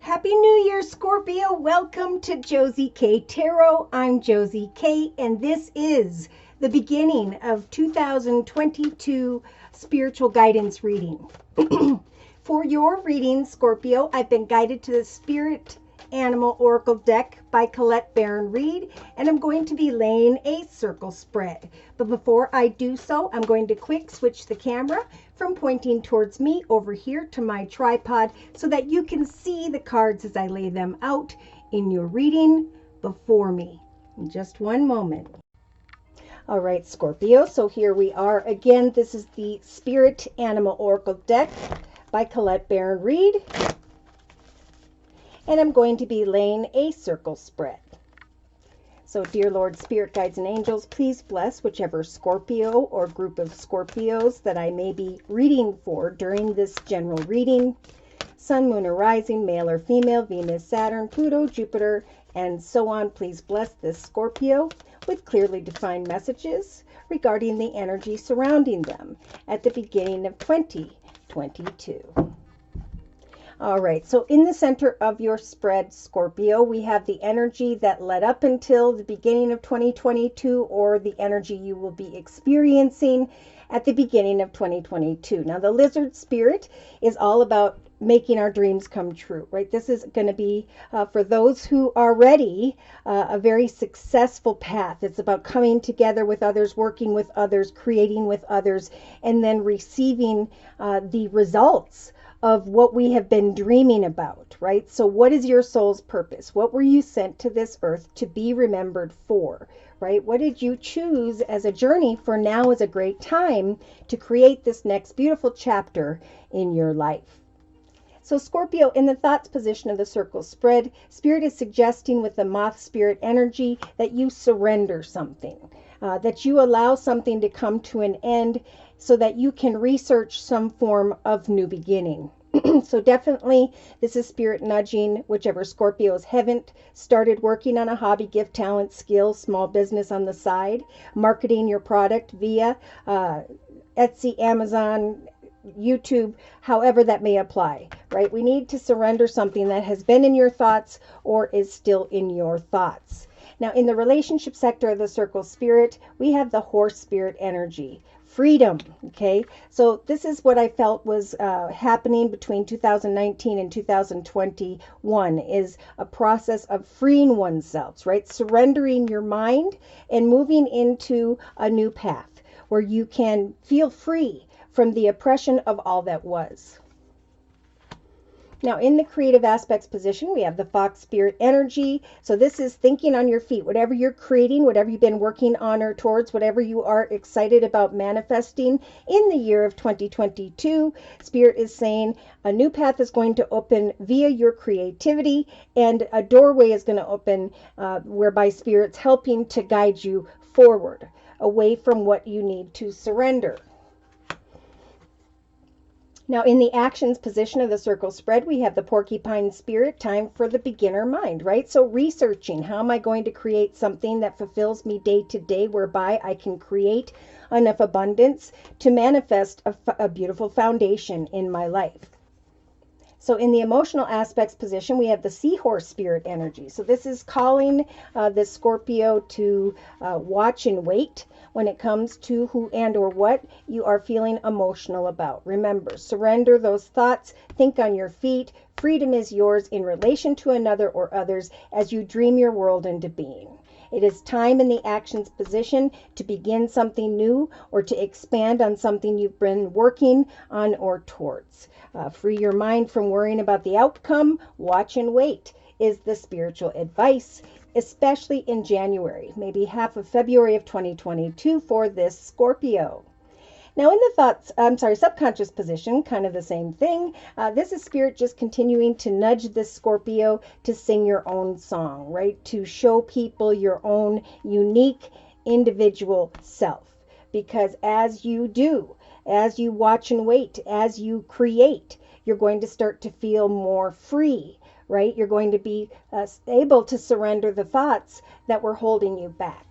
Happy New Year, Scorpio. Welcome to Josie K Tarot. I'm Josie K, and this is the beginning of 2022 spiritual guidance reading. For your reading, Scorpio, I've been guided to the Spirit Animal Oracle deck by Colette Baron Reed, and I'm going to be laying a circle spread. But before I do so, I'm going to quick switch the camera from pointing towards me over here to my tripod so that you can see the cards as I lay them out in your reading before me. In just one moment. All right, Scorpio, so here we are again. This is the Spirit Animal Oracle deck by Colette Baron Reed. And I'm going to be laying a circle spread. So, dear Lord, Spirit Guides and Angels, please bless whichever Scorpio or group of Scorpios that I may be reading for during this general reading. Sun, Moon, or Rising, male or female, Venus, Saturn, Pluto, Jupiter, and so on. Please bless this Scorpio with clearly defined messages regarding the energy surrounding them at the beginning of 2022. All right, so in the center of your spread, Scorpio, we have the energy that led up until the beginning of 2022, or the energy you will be experiencing at the beginning of 2022. Now, the lizard spirit is all about making our dreams come true, right? This is going to be, for those who are ready, a very successful path. It's about coming together with others, working with others, creating with others, and then receiving the results of what we have been dreaming about, right? So what is your soul's purpose? What were you sent to this earth to be remembered for, right? What did you choose as a journey? For now is a great time to create this next beautiful chapter in your life. So Scorpio, in the thoughts position of the circle spread, Spirit is suggesting with the moth spirit energy that you surrender something, that you allow something to come to an end so that you can research some form of new beginning. So definitely this is Spirit nudging whichever Scorpios haven't started working on a hobby, gift, talent, skill, small business on the side, marketing your product via Etsy, Amazon, YouTube, however that may apply, right? We need to surrender something that has been in your thoughts or is still in your thoughts. Now, in the relationship sector of the circle spirit, we have the horse spirit energy. Freedom, okay? So this is what I felt was happening between 2019 and 2021, is a process of freeing oneself, right? Surrendering your mind and moving into a new path where you can feel free from the oppression of all that was. Now, in the creative aspects position, we have the fox spirit energy. So this is thinking on your feet. Whatever you're creating, whatever you've been working on or towards, whatever you are excited about manifesting in the year of 2022, Spirit is saying a new path is going to open via your creativity, and a doorway is going to open whereby Spirit's helping to guide you forward, away from what you need to surrender. Now, in the actions position of the circle spread, we have the porcupine spirit, time for the beginner mind, right? So researching, how am I going to create something that fulfills me day to day, whereby I can create enough abundance to manifest a beautiful foundation in my life. So in the emotional aspects position, we have the seahorse spirit energy. So this is calling the Scorpio to watch and wait when it comes to who and or what you are feeling emotional about. Remember, surrender those thoughts, think on your feet. Freedom is yours in relation to another or others as you dream your world into being. It is time in the actions position to begin something new or to expand on something you've been working on or towards. Free your mind from worrying about the outcome. Watch and wait is the spiritual advice, especially in January, maybe half of February of 2022 for this Scorpio. Now in the subconscious position, kind of the same thing. This is Spirit just continuing to nudge this Scorpio to sing your own song, right? To show people your own unique individual self. Because as you do, as you watch and wait, as you create, you're going to start to feel more free, right? You're going to be able to surrender the thoughts that were holding you back.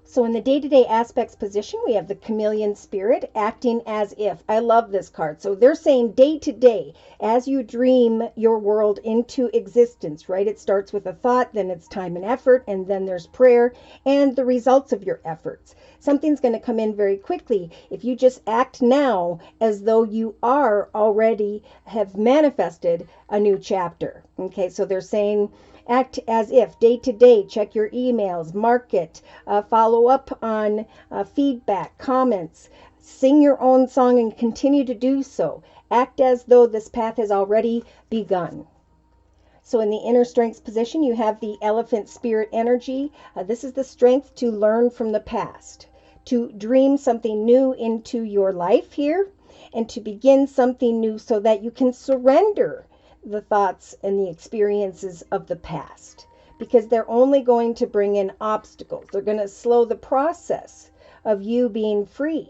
So in the day-to-day aspects position, we have the chameleon spirit acting as if. I love this card. So they're saying day to day, as you dream your world into existence, right? It starts with a thought, then it's time and effort, and then there's prayer and the results of your efforts. Something's going to come in very quickly if you just act now as though you are already have manifested a new chapter. Okay, so they're saying act as if, day to day, check your emails, mark it, follow up on feedback, comments, sing your own song and continue to do so. Act as though this path has already begun. So in the inner strengths position, you have the elephant spirit energy. This is the strength to learn from the past, to dream something new into your life here, and to begin something new so that you can surrender the thoughts and the experiences of the past, because they're only going to bring in obstacles. They're going to slow the process of you being free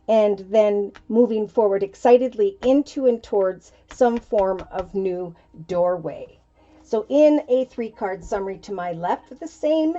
and then moving forward excitedly into and towards some form of new doorway. So in a 3-card summary to my left with the same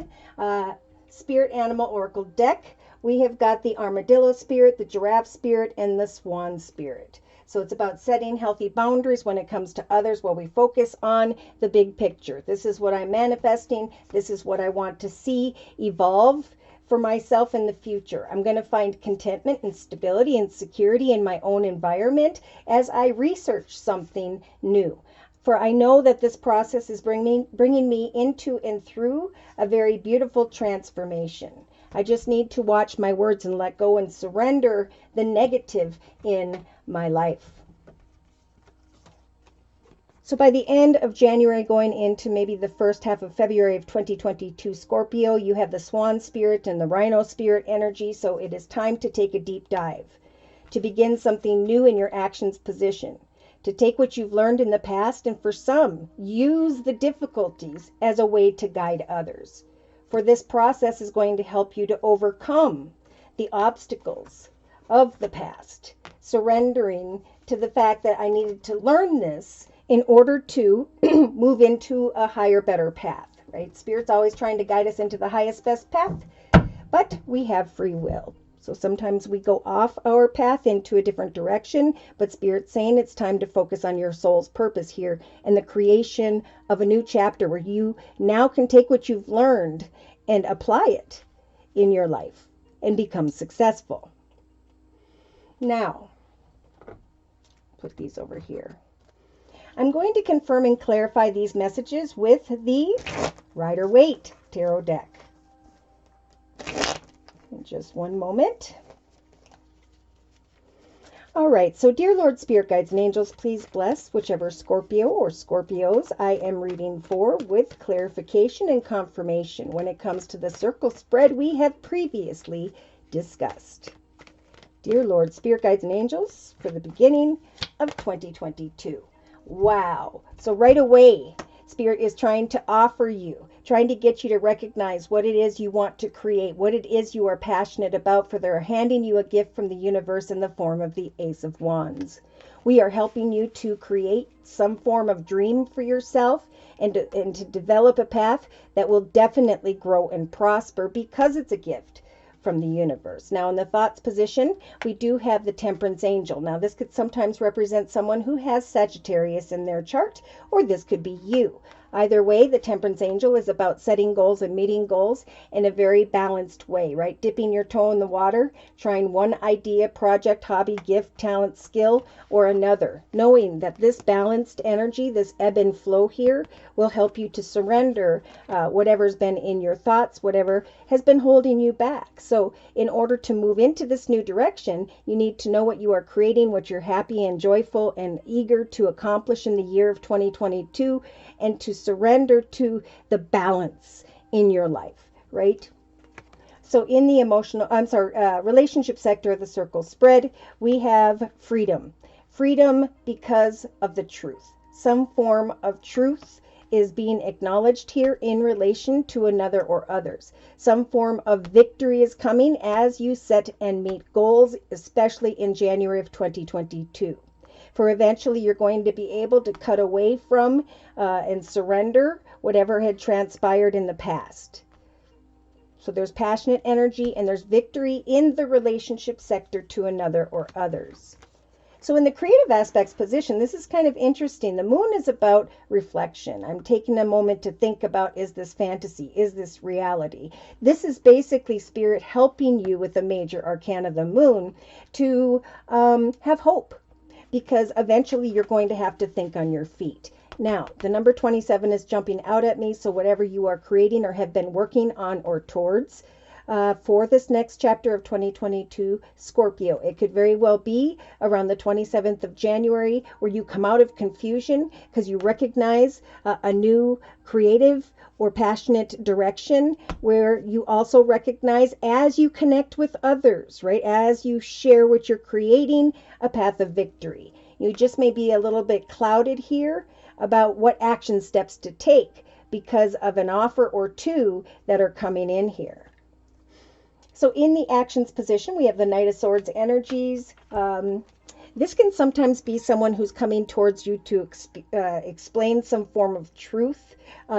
spirit animal oracle deck, we have got the armadillo spirit, the giraffe spirit, and the swan spirit. So it's about setting healthy boundaries when it comes to others while we focus on the big picture. This is what I'm manifesting. This is what I want to see evolve for myself in the future. I'm going to find contentment and stability and security in my own environment as I research something new. For I know that this process is bringing me into and through a very beautiful transformation. I just need to watch my words and let go and surrender the negative in my life. So by the end of January, going into maybe the first half of February of 2022, Scorpio, you have the swan spirit and the rhino spirit energy. So it is time to take a deep dive, to begin something new in your actions position, to take what you've learned in the past and for some, use the difficulties as a way to guide others. For this process is going to help you to overcome the obstacles of the past, surrendering to the fact that I needed to learn this in order to move into a higher, better path, right? Spirit's always trying to guide us into the highest, best path, but we have free will. So sometimes we go off our path into a different direction, but Spirit's saying it's time to focus on your soul's purpose here and the creation of a new chapter where you now can take what you've learned and apply it in your life and become successful. Now, put these over here. I'm going to confirm and clarify these messages with the Rider-Waite Tarot deck. In just one moment. All right, so dear Lord, Spirit Guides and Angels, please bless whichever Scorpio or Scorpios I am reading for with clarification and confirmation when it comes to the circle spread we have previously discussed. Dear Lord, Spirit Guides and Angels, for the beginning of 2022. Wow. So right away, Spirit is trying to offer you, trying to get you to recognize what it is you want to create, what it is you are passionate about, for they're handing you a gift from the universe in the form of the Ace of Wands. We are helping you to create some form of dream for yourself and to develop a path that will definitely grow and prosper because it's a gift from the universe. Now in the thoughts position, we do have the Temperance Angel. Now this could sometimes represent someone who has Sagittarius in their chart, or this could be you. Either way, the Temperance Angel is about setting goals and meeting goals in a very balanced way, right? Dipping your toe in the water, trying one idea, project, hobby, gift, talent, skill, or another. Knowing that this balanced energy, this ebb and flow here, will help you to surrender whatever's been in your thoughts, whatever has been holding you back. So in order to move into this new direction, you need to know what you are creating, what you're happy and joyful and eager to accomplish in the year of 2022, and to surrender to the balance in your life, right? So in the relationship sector of the circle spread, we have freedom. Freedom because of the truth. Some form of truth is being acknowledged here in relation to another or others. Some form of victory is coming as you set and meet goals, especially in January of 2022. For eventually you're going to be able to cut away from and surrender whatever had transpired in the past. So there's passionate energy and there's victory in the relationship sector to another or others. So in the creative aspects position, this is kind of interesting. The moon is about reflection. I'm taking a moment to think about, is this fantasy? Is this reality? This is basically spirit helping you with the major arcana of the moon to have hope, because eventually you're going to have to think on your feet. Now, the number 27 is jumping out at me, so whatever you are creating or have been working on or towards, for this next chapter of 2022, Scorpio. It could very well be around the 27th of January where you come out of confusion because you recognize a new creative or passionate direction, where you also recognize, as you connect with others, right, as you share what you're creating, a path of victory. You just may be a little bit clouded here about what action steps to take because of an offer or two that are coming in here. So in the actions position, we have the Knight of Swords energies. This can sometimes be someone who's coming towards you to explain some form of truth.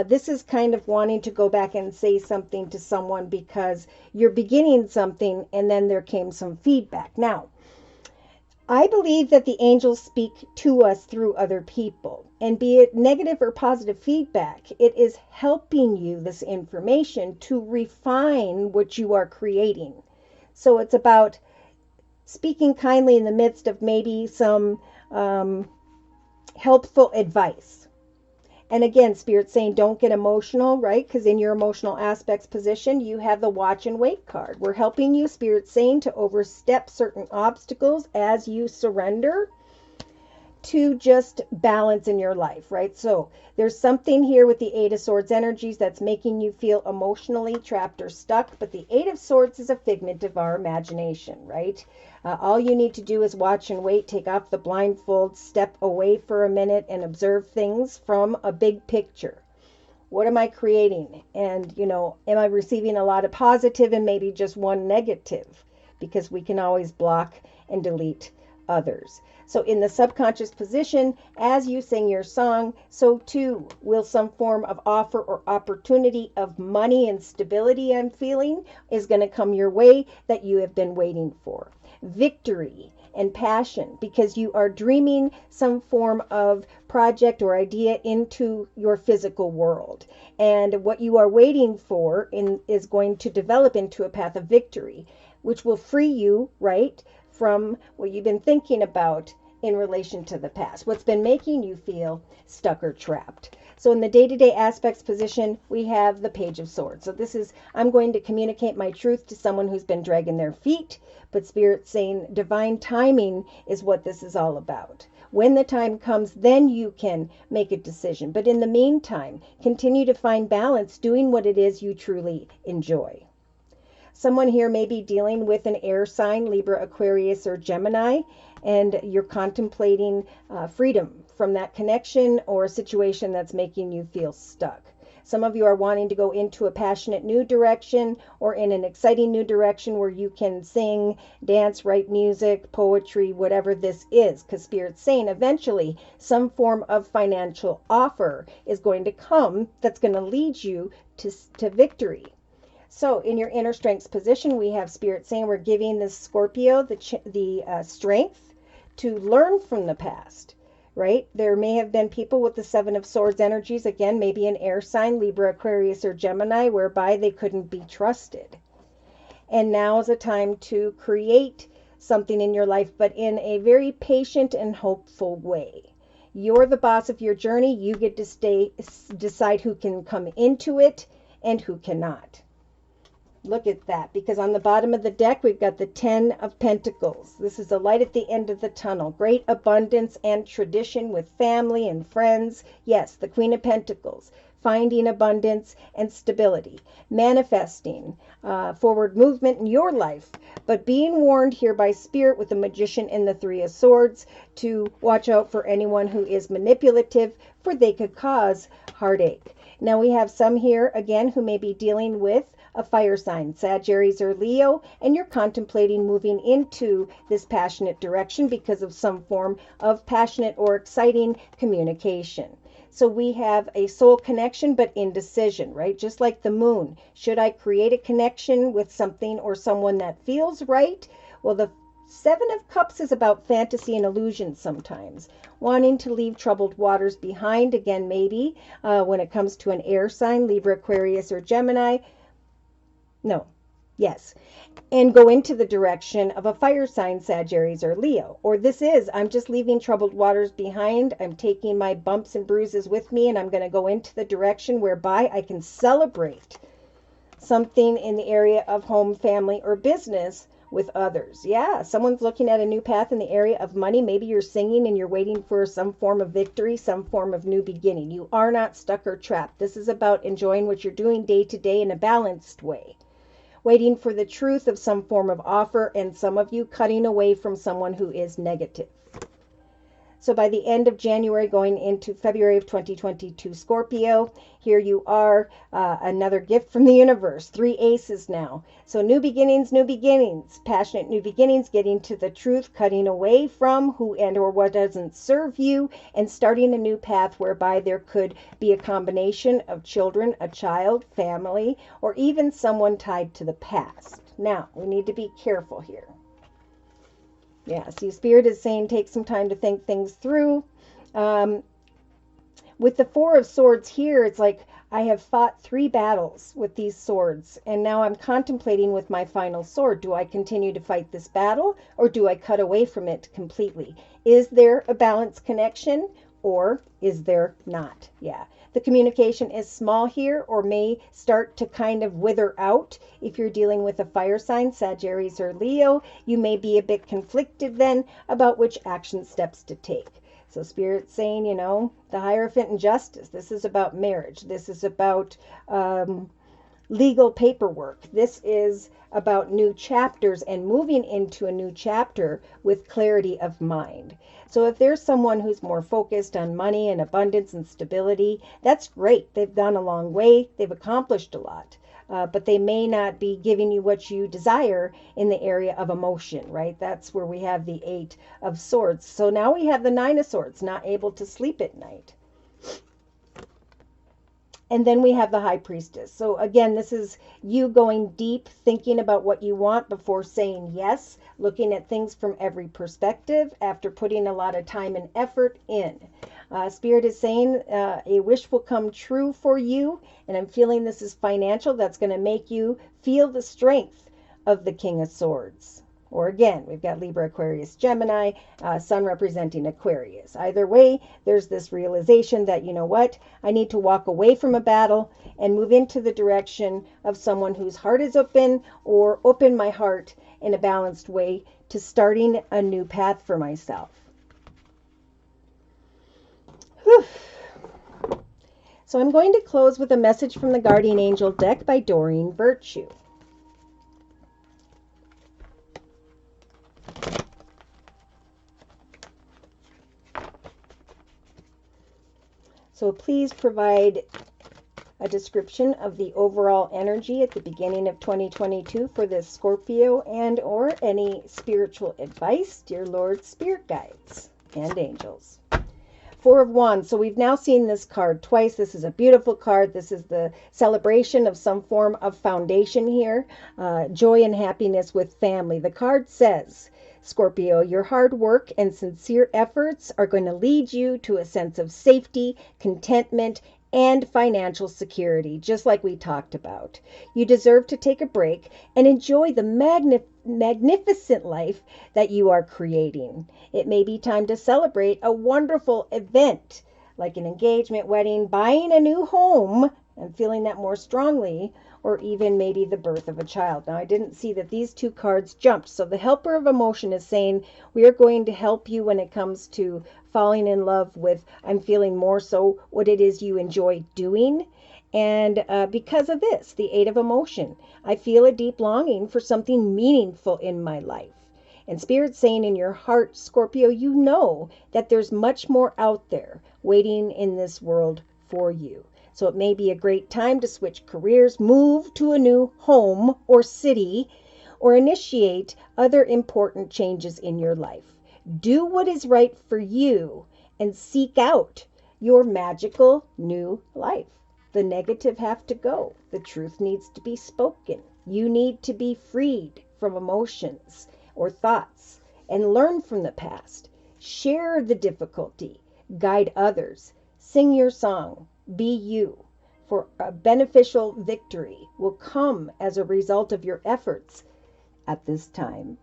This is kind of wanting to go back and say something to someone because you're beginning something and then there came some feedback. Now, I believe that the angels speak to us through other people, and be it negative or positive feedback, it is helping you, this information, to refine what you are creating. So it's about speaking kindly in the midst of maybe some helpful advice. And again, Spirit's saying don't get emotional, right? Because in your emotional aspects position, you have the watch and wait card. We're helping you, Spirit's saying, to overstep certain obstacles as you surrender to just balance in your life, right? So there's something here with the Eight of Swords energies that's making you feel emotionally trapped or stuck. But the Eight of Swords is a figment of our imagination, right? All you need to do is watch and wait, take off the blindfold, step away for a minute and observe things from a big picture. What am I creating? And, you know, am I receiving a lot of positive and maybe just one negative? Because we can always block and delete others. So in the subconscious position, as you sing your song, so too will some form of offer or opportunity of money and stability I'm feeling is going to come your way that you have been waiting for. Victory and passion, because you are dreaming some form of project or idea into your physical world. And what you are waiting for is going to develop into a path of victory, which will free you, right, from what you've been thinking about in relation to the past, what's been making you feel stuck or trapped. So in the day-to-day aspects position, we have the Page of Swords. So this is, I'm going to communicate my truth to someone who's been dragging their feet, but Spirit's saying divine timing is what this is all about. When the time comes, then you can make a decision. But in the meantime, continue to find balance doing what it is you truly enjoy. Someone here may be dealing with an air sign, Libra, Aquarius, or Gemini, and you're contemplating freedom from that connection or a situation that's making you feel stuck. Some of you are wanting to go into a passionate new direction or in an exciting new direction where you can sing, dance, write music, poetry, whatever this is, because Spirit's saying eventually some form of financial offer is going to come that's going to lead you to victory. So in your inner strengths position, we have Spirit saying we're giving this Scorpio the strength to learn from the past, right? There may have been people with the Seven of Swords energies, again, maybe an air sign, Libra, Aquarius, or Gemini, whereby they couldn't be trusted. And now is a time to create something in your life, but in a very patient and hopeful way. You're the boss of your journey. You get to decide who can come into it and who cannot. Look at that, because on the bottom of the deck, we've got the 10 of Pentacles. This is the light at the end of the tunnel. Great abundance and tradition with family and friends. Yes, the Queen of Pentacles. Finding abundance and stability. Manifesting forward movement in your life. But being warned here by Spirit with the Magician and the Three of Swords to watch out for anyone who is manipulative, for they could cause heartache. Now we have some here, again, who may be dealing with a fire sign, Sagittarius or Leo, and you're contemplating moving into this passionate direction because of some form of passionate or exciting communication. So we have a soul connection, but indecision, right? Just like the moon. Should I create a connection with something or someone that feels right? Well, the Seven of Cups is about fantasy and illusion sometimes. Wanting to leave troubled waters behind, again, maybe, when it comes to an air sign, Libra, Aquarius, or Gemini. No. Yes. And go into the direction of a fire sign, Sagittarius or Leo. Or this is, I'm just leaving troubled waters behind. I'm taking my bumps and bruises with me, and I'm going to go into the direction whereby I can celebrate something in the area of home, family, or business with others. Yeah, someone's looking at a new path in the area of money. Maybe you're singing and you're waiting for some form of victory, some form of new beginning. You are not stuck or trapped. This is about enjoying what you're doing day to day in a balanced way. Waiting for the truth of some form of offer, and some of you cutting away from someone who is negative. So by the end of January, going into February of 2022, Scorpio, here you are, another gift from the universe, 3 aces now. So new beginnings, passionate new beginnings, getting to the truth, cutting away from who and or what doesn't serve you, and starting a new path whereby there could be a combination of children, a child, family, or even someone tied to the past. Now, we need to be careful here. Yeah, see, Spirit is saying take some time to think things through. With the Four of Swords here, it's like I have fought 3 battles with these swords, and now I'm contemplating with my final sword. Do I continue to fight this battle, or do I cut away from it completely? Is there a balanced connection, or is there not? Yeah. The communication is small here, or may start to kind of wither out. If you're dealing with a fire sign, Sagittarius or Leo, you may be a bit conflicted then about which action steps to take. So Spirit's saying, you know, the Hierophant and Justice. This is about marriage. This is about legal paperwork. This is about new chapters and moving into a new chapter with clarity of mind. So if there's someone who's more focused on money and abundance and stability, that's great. They've gone a long way. They've accomplished a lot. But they may not be giving you what you desire in the area of emotion, right? That's where we have the 8 of Swords. So now we have the 9 of Swords, not able to sleep at night. And then we have the High Priestess. So again, this is you going deep, thinking about what you want before saying yes, looking at things from every perspective after putting a lot of time and effort in. Spirit is saying a wish will come true for you, and I'm feeling this is financial. That's going to make you feel the strength of the King of Swords. Or again, we've got Libra, Aquarius, Gemini, Sun representing Aquarius. Either way, there's this realization that, you know what, I need to walk away from a battle and move into the direction of someone whose heart is open, or open my heart in a balanced way to starting a new path for myself. Whew. So I'm going to close with a message from the Guardian Angel deck by Doreen Virtue. So please provide a description of the overall energy at the beginning of 2022 for this Scorpio, and or any spiritual advice, dear Lord, spirit guides, and angels. 4 of Wands. So we've now seen this card twice. This is a beautiful card. This is the celebration of some form of foundation here. Joy and happiness with family. The card says, Scorpio, your hard work and sincere efforts are going to lead you to a sense of safety, contentment, and financial security, just like we talked about. You deserve to take a break and enjoy the magnificent life that you are creating. It may be time to celebrate a wonderful event, like an engagement, wedding, buying a new home, and feeling that more strongly, or even maybe the birth of a child. Now, I didn't see that these 2 cards jumped. So the helper of emotion is saying, we are going to help you when it comes to falling in love with, I'm feeling more so what it is you enjoy doing. And because of this, the 8 of emotion, I feel a deep longing for something meaningful in my life. And Spirit's saying in your heart, Scorpio, you know that there's much more out there waiting in this world for you. So it may be a great time to switch careers, move to a new home or city, or initiate other important changes in your life. Do what is right for you and seek out your magical new life. The negative have to go. The truth needs to be spoken. You need to be freed from emotions or thoughts and learn from the past. Share the difficulty. Guide others. Sing your song. Be you. For a beneficial victory will come as a result of your efforts at this time.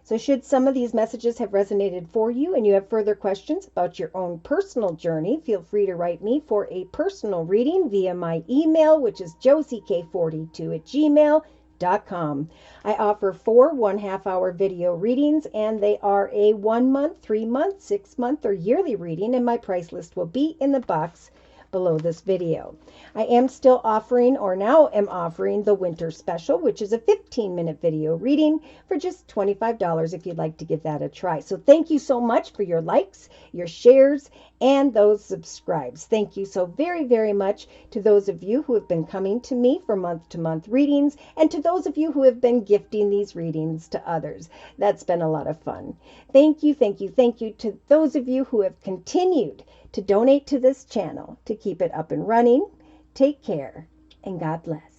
So should some of these messages have resonated for you and you have further questions about your own personal journey, feel free to write me for a personal reading via my email, which is josiek42@gmail.com. I offer 4 1/2-hour video readings, and they are a 1 month, 3 month, 6 month, or yearly reading, and my price list will be in the box below this video. I am still offering, or now am offering, the winter special, which is a 15-minute video reading for just $25 if you'd like to give that a try. So thank you so much for your likes, your shares, and those subscribes. Thank you so very, very much to those of you who have been coming to me for month-to-month readings, and to those of you who have been gifting these readings to others. That's been a lot of fun. Thank you, thank you, thank you to those of you who have continued to donate to this channel to keep it up and running. Take care, and God bless.